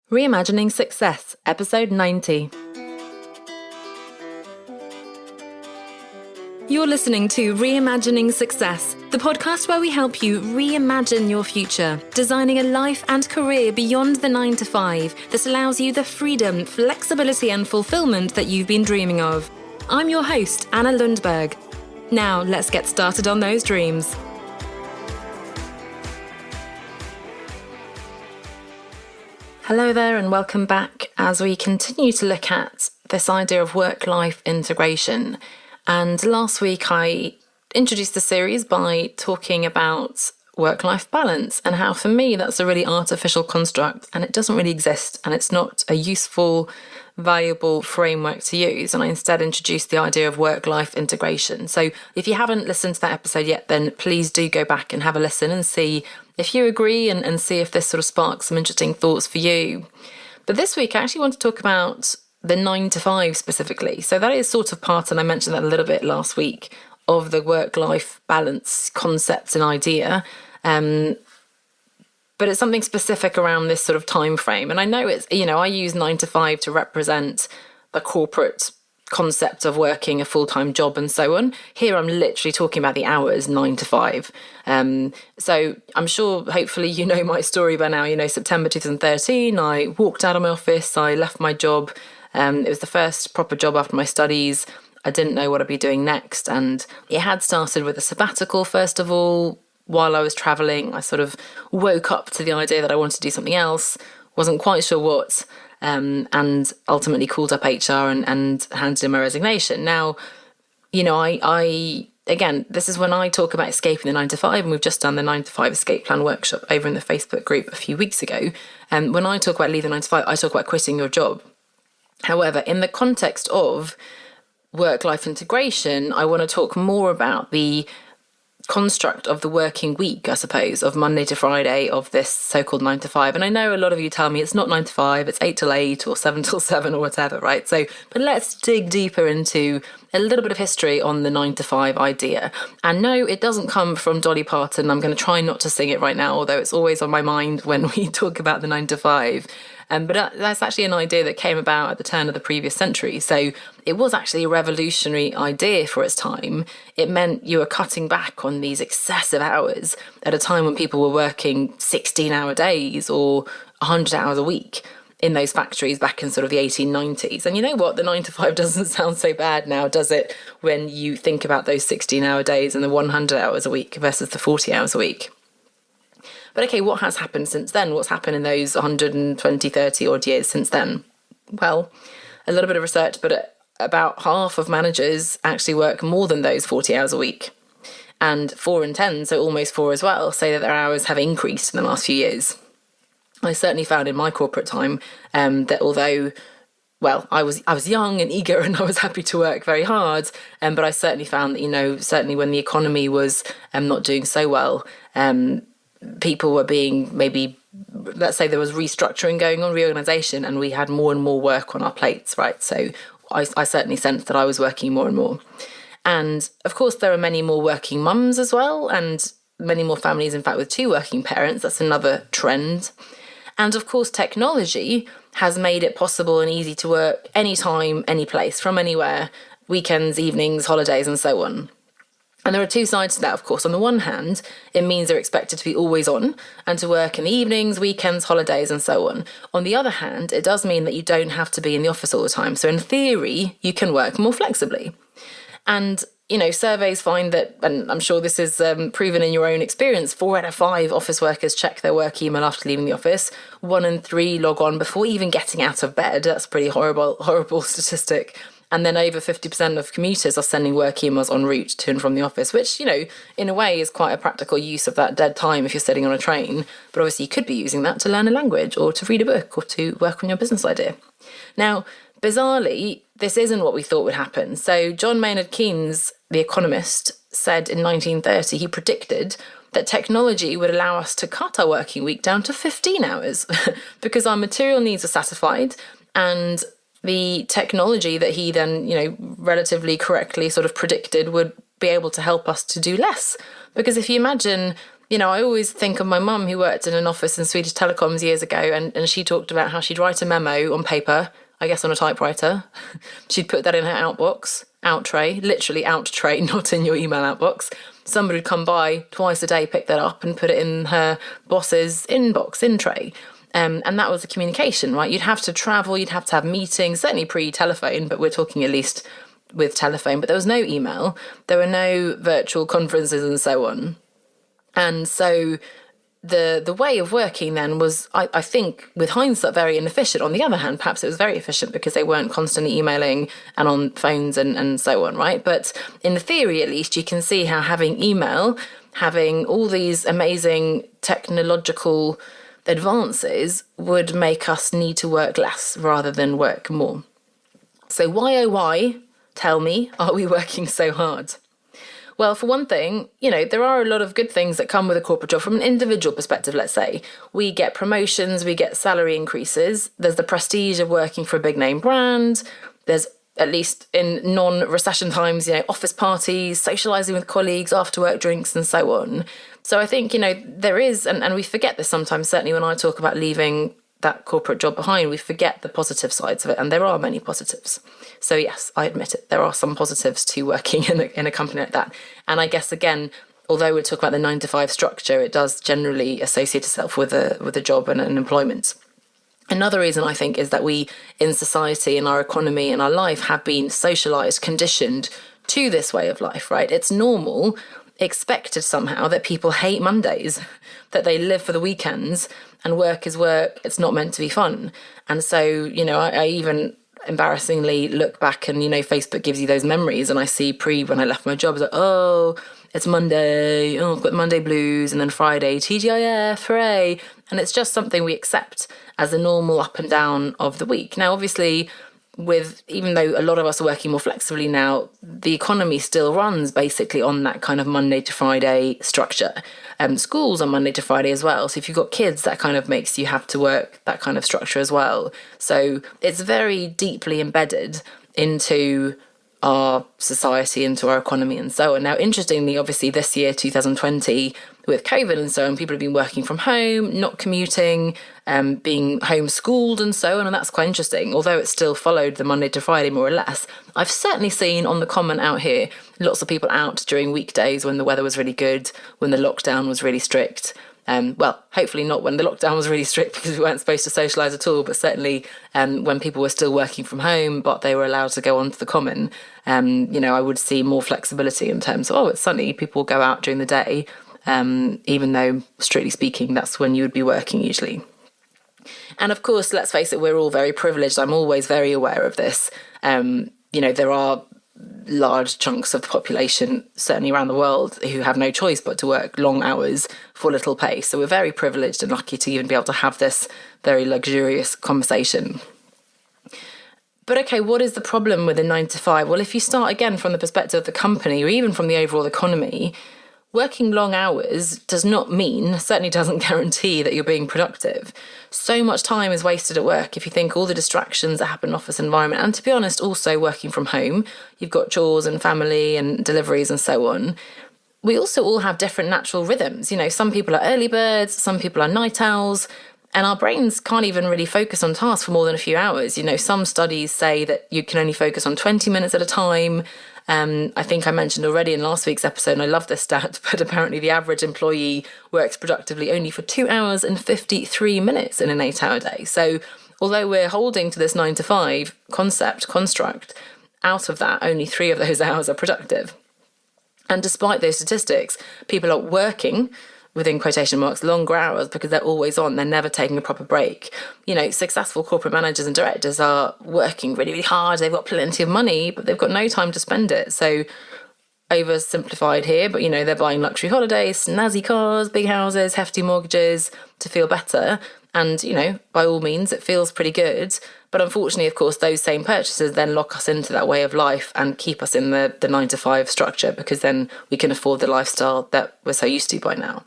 Reimagining Success, Episode 90. You're listening to Reimagining Success, the podcast where we help you reimagine your future, designing a life and career beyond the 9 to 5 that allows you the freedom, flexibility and fulfillment that you've been dreaming of. I'm your host, Anna Lundberg. Now, let's get started on those dreams. Hello there and welcome back as we continue to look at this idea of work-life integration. And last week I introduced the series by talking about work-life balance and how for me that's a really artificial construct and it doesn't really exist and it's not a useful, valuable framework to use. And I instead introduced the idea of work-life integration. So if you haven't listened to that episode yet, then please do go back and have a listen and see if you agree and see if this sort of sparks some interesting thoughts for you. But this week I actually want to talk about the 9 to 5 specifically. So that is sort of part, and I mentioned that a little bit last week, of the work-life balance concept and idea. But it's something specific around this sort of time frame. And I know it's, I use 9 to 5 to represent the corporate concept of working a full-time job and so on. Here I'm literally talking about the hours 9 to 5. So I'm sure hopefully you know my story by now. September 2013 I walked out of my office, I left my job. It was the first proper job after my studies. I didn't know what I'd be doing next, and it had started with a sabbatical first of all. While I was travelling, I sort of woke up to the idea that I wanted to do something else, wasn't quite sure what, and ultimately called up HR and handed in my resignation. Now, I again, this is when I talk about escaping the 9 to 5, and we've just done the 9 to 5 escape plan workshop over in the Facebook group a few weeks ago. And when I talk about leaving 9 to 5, I talk about quitting your job. However, in the context of work-life integration, I want to talk more about the construct of the working week, I suppose, of Monday to Friday, of this so-called 9 to 5. And I know a lot of you tell me it's not 9 to 5, it's 8 till 8 or 7 till 7 or whatever, right? So, but let's dig deeper into a little bit of history on the 9 to 5 idea. And no, it doesn't come from Dolly Parton. I'm going to try not to sing it right now, although it's always on my mind when we talk about the 9 to 5. But that's actually an idea that came about at the turn of the previous century. So it was actually a revolutionary idea for its time. It meant you were cutting back on these excessive hours at a time when people were working 16-hour days or 100 hours a week in those factories back in sort of the 1890s. And you know what? The 9 to 5 doesn't sound so bad now, does it? When you think about those 16-hour days and the 100 hours a week versus the 40 hours a week. But okay, what has happened since then? What's happened in those 120, 30 odd years since then? Well, a little bit of research, but about half of managers actually work more than those 40 hours a week. And 4 in 10, so almost 4 as well, say that their hours have increased in the last few years. I certainly found in my corporate time that although, well, I was young and eager and I was happy to work very hard, but I certainly found that, certainly when the economy was not doing so well, people were being maybe, let's say there was restructuring going on, reorganisation, and we had more and more work on our plates, right? So I certainly sensed that I was working more and more. And of course, there are many more working mums as well, and many more families, in fact, with 2 working parents. That's another trend. And of course, technology has made it possible and easy to work anytime, any place, from anywhere, weekends, evenings, holidays, and so on. And there are 2 sides to that, of course. On the one hand, it means they're expected to be always on and to work in the evenings, weekends, holidays, and so on. On the other hand, it does mean that you don't have to be in the office all the time. So in theory, you can work more flexibly. And, surveys find that, and I'm sure this is proven in your own experience, 4 out of 5 office workers check their work email after leaving the office. 1 in 3 log on before even getting out of bed. That's a pretty horrible statistic. And then over 50% of commuters are sending work emails en route to and from the office, which, in a way is quite a practical use of that dead time if you're sitting on a train. But obviously you could be using that to learn a language or to read a book or to work on your business idea. Now, bizarrely, this isn't what we thought would happen. So John Maynard Keynes, the economist, said in 1930, he predicted that technology would allow us to cut our working week down to 15 hours because our material needs are satisfied, and the technology that he then, relatively correctly sort of predicted would be able to help us to do less. Because if you imagine I always think of my mum who worked in an office in Swedish Telecoms years ago, and she talked about how she'd write a memo on paper, I guess on a typewriter. She'd put that in her outbox, out tray, literally out tray, not in your email outbox. Somebody would come by twice a day, pick that up and put it in her boss's inbox, in tray. And that was the communication, right? You'd have to travel, you'd have to have meetings, certainly pre-telephone, but we're talking at least with telephone. But there was no email, there were no virtual conferences and so on. And so the way of working then was, I think, with hindsight, very inefficient. On the other hand, perhaps it was very efficient because they weren't constantly emailing and on phones and so on, right? But in the theory, at least, you can see how having email, having all these amazing technological advances would make us need to work less rather than work more. So why, oh why, tell me, are we working so hard? Well, for one thing, there are a lot of good things that come with a corporate job from an individual perspective, let's say. We get promotions, we get salary increases, there's the prestige of working for a big name brand, there's, at least in non-recession times, office parties, socialising with colleagues, after work drinks and so on. So I think, there is, and we forget this sometimes, certainly when I talk about leaving that corporate job behind, we forget the positive sides of it, and there are many positives. So yes, I admit it, there are some positives to working in a company like that. And I guess, again, although we talk about the 9-to-5 structure, it does generally associate itself with a job and an employment. Another reason, I think, is that we in society, in our economy, in our life, have been socialised, conditioned to this way of life, right? It's normal, expected somehow, that people hate Mondays, that they live for the weekends, and work is work, it's not meant to be fun. And so, I even embarrassingly look back and, Facebook gives you those memories, and I see when I left my job, I was like, oh, it's Monday, I've got the Monday blues, and then Friday, TGIF, hooray. And it's just something we accept as the normal up and down of the week. Now, obviously, even though a lot of us are working more flexibly now, the economy still runs basically on that kind of Monday to Friday structure. Schools on Monday to Friday as well. So if you've got kids, that kind of makes you have to work that kind of structure as well. So it's very deeply embedded into our society, into our economy and so on. Now, interestingly, obviously this year, 2020, with COVID and so on, people have been working from home, not commuting, being homeschooled and so on, and that's quite interesting. Although it still followed the Monday to Friday more or less, I've certainly seen on the comment out here lots of people out during weekdays when the weather was really good, when the lockdown was really strict. Well, hopefully not when the lockdown was really strict because we weren't supposed to socialise at all, but certainly when people were still working from home, but they were allowed to go onto the common, I would see more flexibility in terms of, oh, it's sunny, people will go out during the day, even though, strictly speaking, that's when you would be working usually. And of course, let's face it, we're all very privileged. I'm always very aware of this. There are large chunks of the population, certainly around the world, who have no choice but to work long hours for little pay. So we're very privileged and lucky to even be able to have this very luxurious conversation. But okay, what is the problem with a 9-to-5? Well, if you start again from the perspective of the company or even from the overall economy, working long hours does not mean, certainly doesn't guarantee that you're being productive. So much time is wasted at work if you think all the distractions that happen in office environment. And to be honest, also working from home, you've got chores and family and deliveries and so on. We also all have different natural rhythms. Some people are early birds, some people are night owls, and our brains can't even really focus on tasks for more than a few hours. Some studies say that you can only focus on 20 minutes at a time. I think I mentioned already in last week's episode, and I love this stat, but apparently the average employee works productively only for 2 hours and 53 minutes in an 8-hour day. So although we're holding to this 9-to-5 construct, out of that, only 3 of those hours are productive. And despite those statistics, people are working, within quotation marks, longer hours because they're always on. They're never taking a proper break. Successful corporate managers and directors are working really, really hard. They've got plenty of money, but they've got no time to spend it. So oversimplified here, but they're buying luxury holidays, snazzy cars, big houses, hefty mortgages to feel better. And, by all means, it feels pretty good. But unfortunately, of course, those same purchases then lock us into that way of life and keep us in the 9-to-5 structure, because then we can afford the lifestyle that we're so used to by now.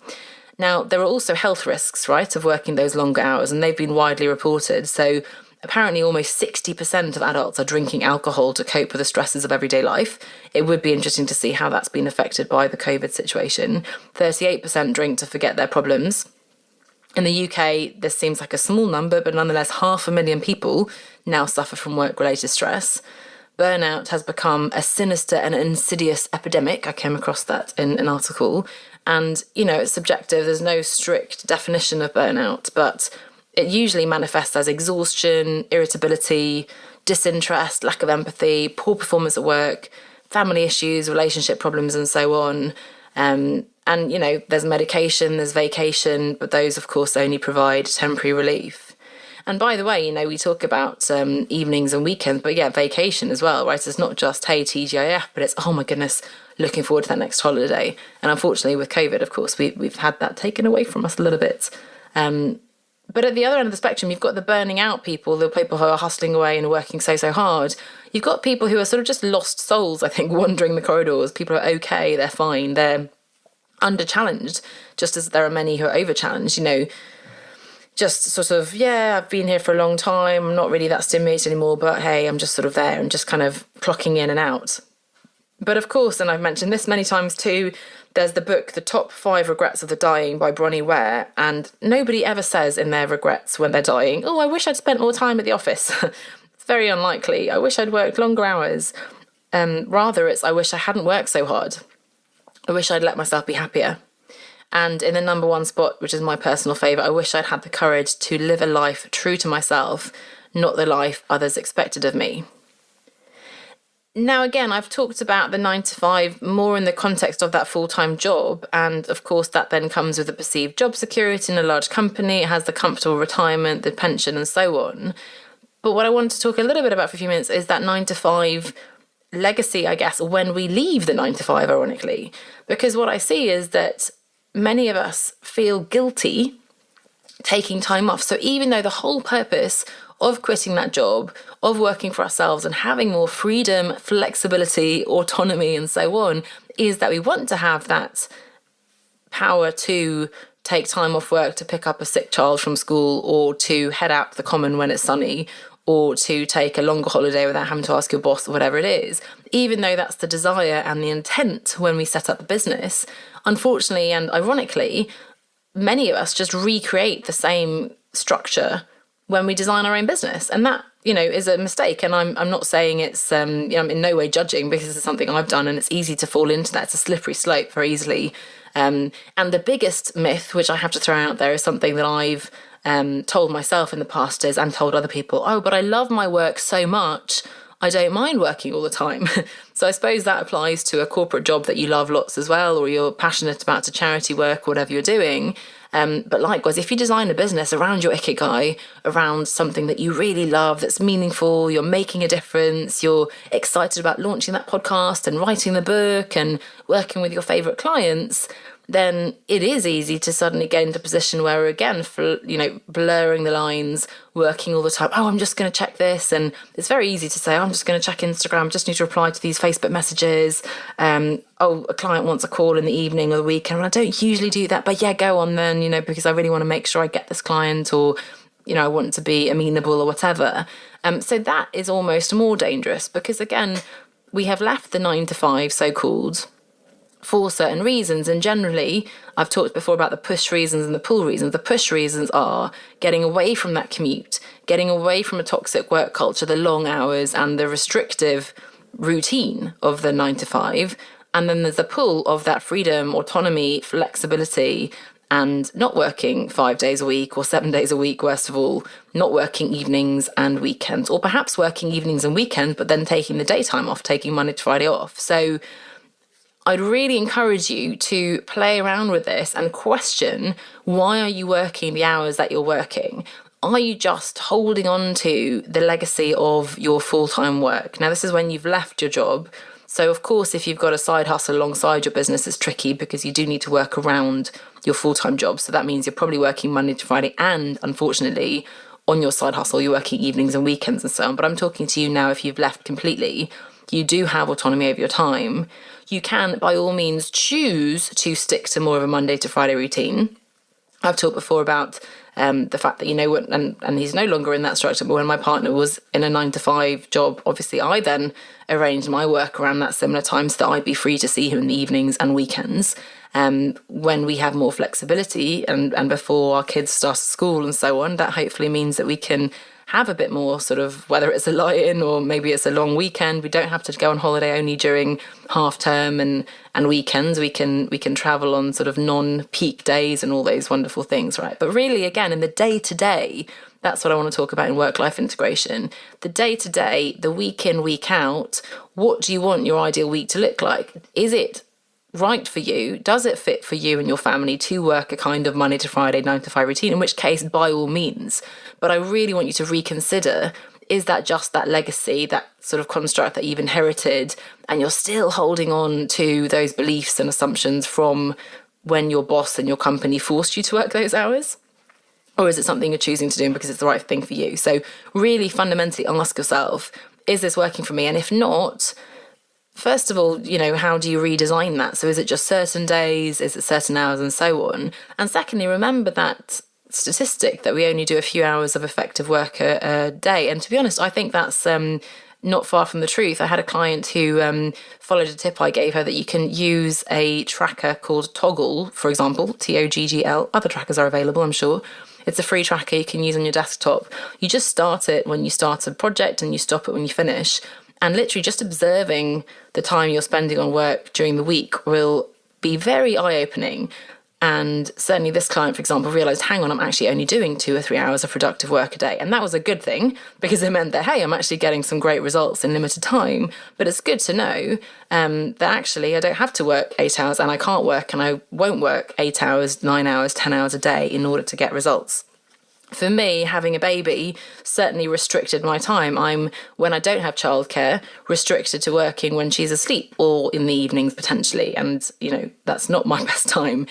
Now, there are also health risks, right, of working those longer hours, and they've been widely reported. So Apparently almost 60% of adults are drinking alcohol to cope with the stresses of everyday life. It would be interesting to see how that's been affected by the COVID situation. 38% drink to forget their problems. In the UK, this seems like a small number, but nonetheless, 500,000 people now suffer from work-related stress. Burnout has become a sinister and insidious epidemic. I came across that in an article. And, it's subjective. There's no strict definition of burnout, but it usually manifests as exhaustion, irritability, disinterest, lack of empathy, poor performance at work, family issues, relationship problems, and so on. And, there's medication, there's vacation, but those, of course, only provide temporary relief. And by the way, we talk about evenings and weekends, but vacation as well, right? It's not just, hey, TGIF, but it's, oh my goodness, looking forward to that next holiday. And unfortunately with COVID, of course, we've had that taken away from us a little bit. But at the other end of the spectrum, you've got the burning out people, the people who are hustling away and working so hard. You've got people who are sort of just lost souls, I think, wandering the corridors. People are okay, they're fine, they're under-challenged, just as there are many who are over-challenged, just sort of, I've been here for a long time, I'm not really that stimulated anymore, but hey, I'm just sort of there and just kind of clocking in and out. But of course, and I've mentioned this many times too, there's the book, The Top 5 Regrets of the Dying by Bronnie Ware, and nobody ever says in their regrets when they're dying, oh, I wish I'd spent more time at the office. It's very unlikely. I wish I'd worked longer hours. Rather, it's I wish I hadn't worked so hard. I wish I'd let myself be happier. And in the number one spot, which is my personal favourite, I wish I'd had the courage to live a life true to myself, not the life others expected of me. Now, again, I've talked about the 9 to 5 more in the context of that full-time job. And of course, that then comes with the perceived job security in a large company. It has the comfortable retirement, the pension, and so on. But what I want to talk a little bit about for a few minutes is that 9 to 5 legacy, I guess, when we leave the 9 to 5, ironically. Because what I see is that many of us feel guilty taking time off. So even though the whole purpose of quitting that job, of working for ourselves and having more freedom, flexibility, autonomy, and so on, is that we want to have that power to take time off work to pick up a sick child from school, or to head out to the common when it's sunny, or to take a longer holiday without having to ask your boss or whatever it is. Even though that's the desire and the intent when we set up a business, unfortunately and ironically, many of us just recreate the same structure when we design our own business. And that, is a mistake. And I'm not saying it's, I'm in no way judging, because it's something I've done and it's easy to fall into that. It's a slippery slope very easily. And the biggest myth, which I have to throw out there, is something that I've told myself in the past is, and told other people, oh, but I love my work so much, I don't mind working all the time. So I suppose that applies to a corporate job that you love lots as well, or you're passionate about to charity work, or whatever you're doing. But likewise, if you design a business around your ikigai, around something that you really love, that's meaningful, you're making a difference, you're excited about launching that podcast and writing the book and working with your favourite clients, then it is easy to suddenly get into a position where, again, blurring the lines, working all the time. Oh, I'm just going to check this. And it's very easy to say, oh, I'm just going to check Instagram, just need to reply to these Facebook messages. Oh, a client wants a call in the evening or the weekend. And I don't usually do that, but go on then, because I really want to make sure I get this client, or, I want to be amenable or whatever. So that is almost more dangerous, because, again, we have left the 9 to 5 so-called for certain reasons. And generally, I've talked before about the push reasons and the pull reasons. The push reasons are getting away from that commute, getting away from a toxic work culture, the long hours and the restrictive routine of the 9 to 5. And then there's the pull of that freedom, autonomy, flexibility, and not working 5 days a week or 7 days a week, worst of all, not working evenings and weekends, or perhaps working evenings and weekends, but then taking the daytime off, taking Monday to Friday off. So I'd really encourage you to play around with this and question, why are you working the hours that you're working? Are you just holding on to the legacy of your full-time work? Now, this is when you've left your job. So, of course, if you've got a side hustle alongside your business, it's tricky, because you do need to work around your full-time job. So that means you're probably working Monday to Friday, and unfortunately, on your side hustle, you're working evenings and weekends and so on. But I'm talking to you now, if you've left completely, you do have autonomy over your time. You can, by all means, choose to stick to more of a Monday to Friday routine. I've talked before about The fact that, and he's no longer in that structure, but when my partner was in a 9-to-5 job, obviously I then arranged my work around that similar time so that I'd be free to see him in the evenings and weekends. When we have more flexibility and before our kids start school and so on, that hopefully means that we can have a bit more sort of, whether it's a lie-in or maybe it's a long weekend, we don't have to go on holiday only during half term and weekends. We can travel on sort of non-peak days and all those wonderful things, right? But really, again, in the day-to-day, that's what I want to talk about in work-life integration. The day-to-day, the week in, week out, what do you want your ideal week to look like? Is it right for you? Does it fit for you and your family to work a kind of Monday to Friday 9-to-5 routine? In which case, by all means. But I really want you to reconsider, is that just that legacy, that sort of construct that you've inherited, and you're still holding on to those beliefs and assumptions from when your boss and your company forced you to work those hours? Or is it something you're choosing to do because it's the right thing for you? So really fundamentally ask yourself, is this working for me? And if not, first of all, how do you redesign that? So is it just certain days? Is it certain hours and so on? And secondly, remember that statistic that we only do a few hours of effective work a day. And to be honest, I think that's not far from the truth. I had a client who followed a tip I gave her that you can use a tracker called Toggle, for example, Toggl. Other trackers are available, I'm sure. It's a free tracker you can use on your desktop. You just start it when you start a project and you stop it when you finish. And literally just observing the time you're spending on work during the week will be very eye-opening. And certainly this client, for example, realised, hang on, I'm actually only doing 2 or 3 hours of productive work a day. And that was a good thing because it meant that, hey, I'm actually getting some great results in limited time. But it's good to know that actually I don't have to work 8 hours and I can't work and I won't work 8 hours, 9 hours, 10 hours a day in order to get results. For me, having a baby certainly restricted my time. I'm, when I don't have childcare, restricted to working when she's asleep or in the evenings potentially. And, that's not my best time.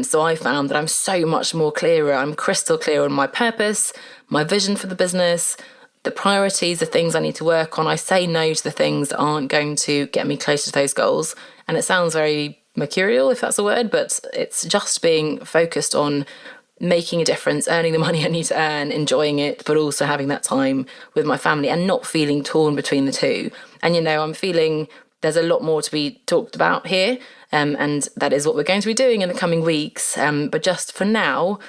So I found that I'm so much more clearer. I'm crystal clear on my purpose, my vision for the business, the priorities, the things I need to work on. I say no to the things that aren't going to get me closer to those goals. And it sounds very mercurial, if that's a word, but it's just being focused on making a difference, earning the money I need to earn, enjoying it, but also having that time with my family and not feeling torn between the two. And, I'm feeling there's a lot more to be talked about here. And that is what we're going to be doing in the coming weeks. But just for now,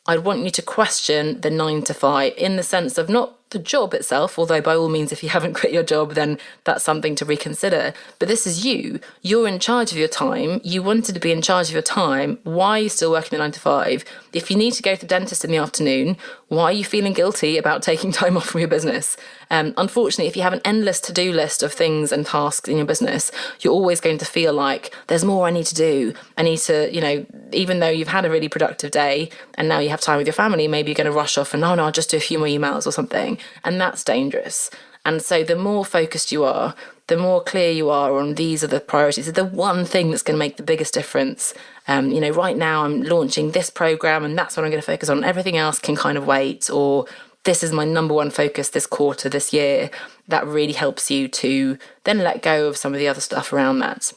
I'd want you to question the 9-to-5 in the sense of not the job itself, although by all means, if you haven't quit your job, then that's something to reconsider. But this is you. You're in charge of your time. You wanted to be in charge of your time. Why are you still working the 9-to-5? If you need to go to the dentist in the afternoon, why are you feeling guilty about taking time off from your business? Unfortunately, if you have an endless to-do list of things and tasks in your business, you're always going to feel like there's more I need to do. I need to, even though you've had a really productive day and now you have time with your family, maybe you're going to rush off and, I'll just do a few more emails or something. And that's dangerous. And so the more focused you are, the more clear you are on these are the priorities, the one thing that's going to make the biggest difference. Right now I'm launching this program and that's what I'm going to focus on. Everything else can kind of wait, or this is my number one focus this quarter, this year. That really helps you to then let go of some of the other stuff around that.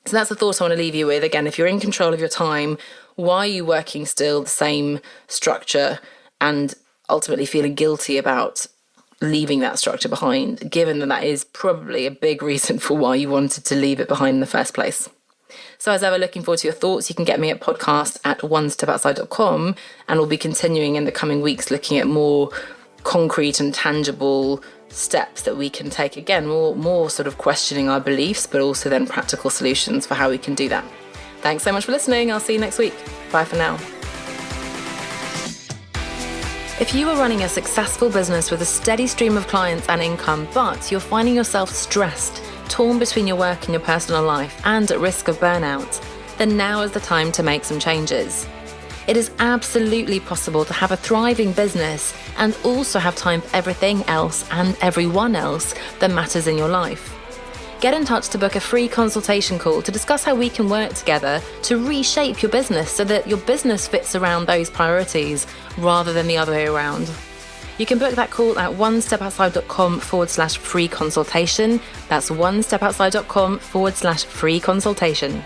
So that's the thought I want to leave you with. Again, if you're in control of your time, why are you working still the same structure and ultimately feeling guilty about leaving that structure behind, given that is probably a big reason for why you wanted to leave it behind in the first place? So as ever, looking forward to your thoughts. You can get me at podcast@onestepoutside.com, and we'll be continuing in the coming weeks looking at more concrete and tangible steps that we can take. Again, more sort of questioning our beliefs, but also then practical solutions for how we can do that. Thanks so much for listening. I'll see you next week. Bye for now. If you are running a successful business with a steady stream of clients and income, but you're finding yourself stressed, torn between your work and your personal life, and at risk of burnout, then now is the time to make some changes. It is absolutely possible to have a thriving business and also have time for everything else and everyone else that matters in your life. Get in touch to book a free consultation call to discuss how we can work together to reshape your business so that your business fits around those priorities rather than the other way around. You can book that call at onestepoutside.com/free consultation. That's onestepoutside.com/free consultation.